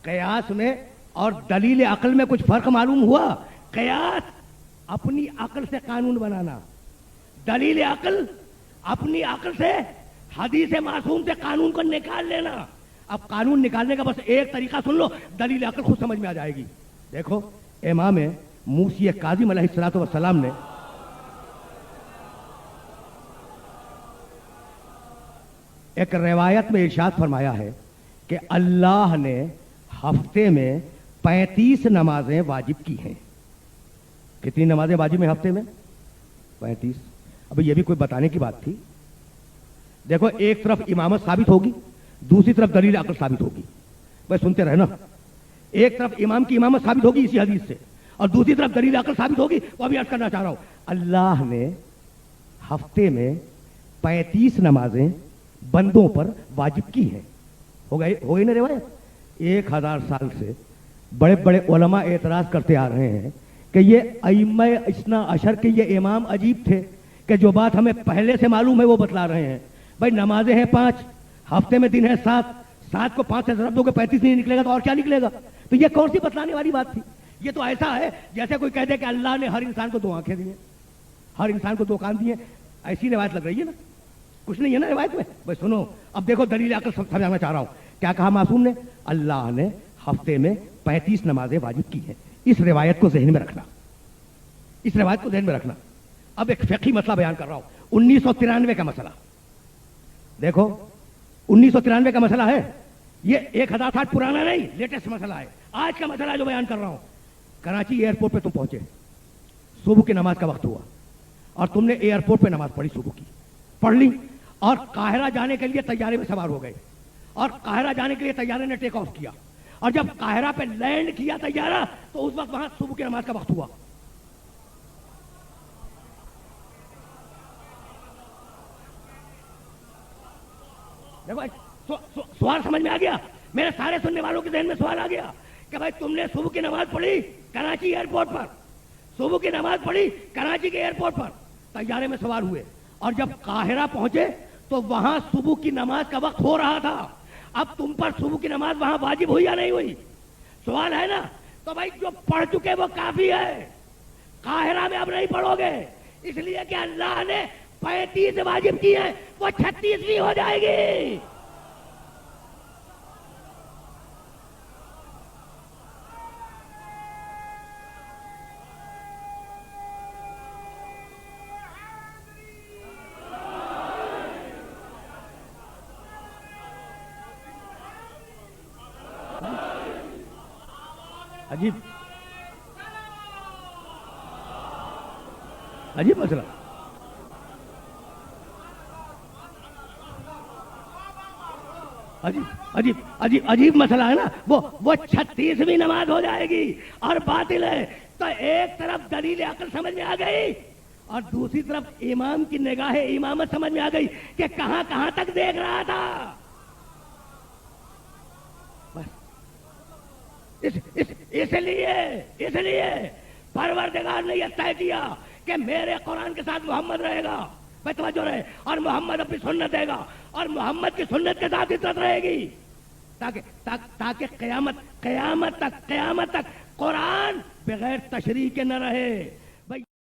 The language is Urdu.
قیاس میں اور دلیل عقل میں کچھ فرق معلوم ہوا؟ قیاس اپنی عقل سے قانون بنانا، دلیل عقل اپنی عقل سے حدیث معصوم سے قانون کو نکال لینا. اب قانون نکالنے کا بس ایک طریقہ سن لو، دلیل عقل خود سمجھ میں آ جائے گی. دیکھو امام موسی کاظم علیہ الصلوۃ والسلام نے ایک روایت میں ارشاد فرمایا ہے کہ اللہ نے ہفتے میں 35 نمازیں واجب کی ہیں. کتنی نمازیں واجب ہیں ہفتے میں؟ 35. اب یہ بھی کوئی بتانے کی بات تھی؟ دیکھو ایک طرف امامت ثابت ہوگی، دوسری طرف دلیل عقل ثابت ہوگی. بھائی سنتے رہنا. ایک طرف امام کی امامت ثابت ہوگی اسی حدیث سے، اور دوسری طرف دلیل عقل ثابت ہوگی. وہ ابھی عرض کرنا چاہ رہا ہوں، اللہ نے ہفتے میں 35 نمازیں بندوں پر واجب کی ہیں. ہو گئی نا روایت؟ 1000 سال سے بڑے بڑے علماء اعتراض کرتے آ رہے ہیں کہ یہ ائمہ اثنا عشر کے یہ امام عجیب تھے کہ جو بات ہمیں پہلے سے معلوم ہے وہ بتلا رہے ہیں. بھائی نمازیں ہیں 5، ہفتے میں دن ہے 7 کو 5 سے ضرب دو گے 35 نہیں نکلے گا تو اور کیا نکلے گا؟ تو یہ کون سی بتلانے والی بات تھی؟ یہ تو ایسا ہے جیسے کوئی کہہ دے کہ اللہ نے ہر انسان کو 2 آنکھیں دی ہیں، ہر انسان کو 2 کان دیے. ایسی روایت لگ رہی ہے نا؟ کچھ نہیں ہے نا روایت میں. بھائی سنو، اب دیکھو دلیل عقل سمجھانا چاہ رہا ہوں. کیا کہا معصوم نے؟ اللہ نے ہفتے میں 35 نمازیں واجب کی ہیں. اس روایت کو ذہن میں رکھنا، اس روایت کو ذہن میں رکھنا. اب ایک فقہی مسئلہ بیان کر رہا ہوں، 1993 کا مسئلہ. دیکھو 1993 کا مسئلہ ہے، یہ 1000 سال پرانا نہیں، لیٹسٹ مسئلہ ہے. آج کا مسئلہ جو بیان کر رہا ہوں، کراچی ایئرپورٹ پہ تم پہنچے، صبح کی نماز کا وقت ہوا اور تم نے ایئرپورٹ پہ نماز پڑھی، صبح کی پڑھ لی، اور قاہرہ جانے کے لیے طیارے میں سوار ہو گئے، اور قاہرہ جانے کے لیے طیارے نے ٹیک آف کیا، اور جب قاہرہ پہ لینڈ کیا طیارہ تو اس وقت وہاں صبح کی نماز کا وقت ہوا. دیکھو سوال سمجھ میں آ گیا؟ میرے سارے سننے والوں کے ذہن میں سوال آ گیا کہ بھائی تم نے صبح کی نماز پڑھی کراچی ایئرپورٹ پر، صبح کی نماز پڑھی کراچی کے ایئرپورٹ پر، طیارے میں سوار ہوئے، اور جب قاہرہ پہنچے تو وہاں صبح کی نماز کا وقت ہو رہا تھا. اب تم پر صبح کی نماز وہاں واجب ہوئی یا نہیں ہوئی؟ سوال ہے نا؟ تو بھائی جو پڑھ چکے وہ کافی ہے، قاہرہ میں اب نہیں پڑھو گے، اس لیے کہ اللہ نے 35 واجب کی ہیں، وہ 36ویں ہو جائے گی. عجیب عجیب مسئلہ. عجیب مسئلہ ہے نا. وہ 36ویں نماز ہو جائے گی اور باطل ہے. تو ایک طرف دلیل عقل سمجھ میں آ گئی اور دوسری طرف امام کی نگاہ امامت سمجھ میں آ گئی کہ کہاں کہاں تک دیکھ رہا تھا. اس لیے پروردگار نے یہ طے کیا کہ میرے قرآن کے ساتھ محمد رہے گا، بے توجہ رہے، اور محمد اپنی سنت دے گا، اور محمد کی سنت کے ساتھ عزت رہے گی، تاکہ قیامت تک قرآن بغیر تشریح کے نہ رہے.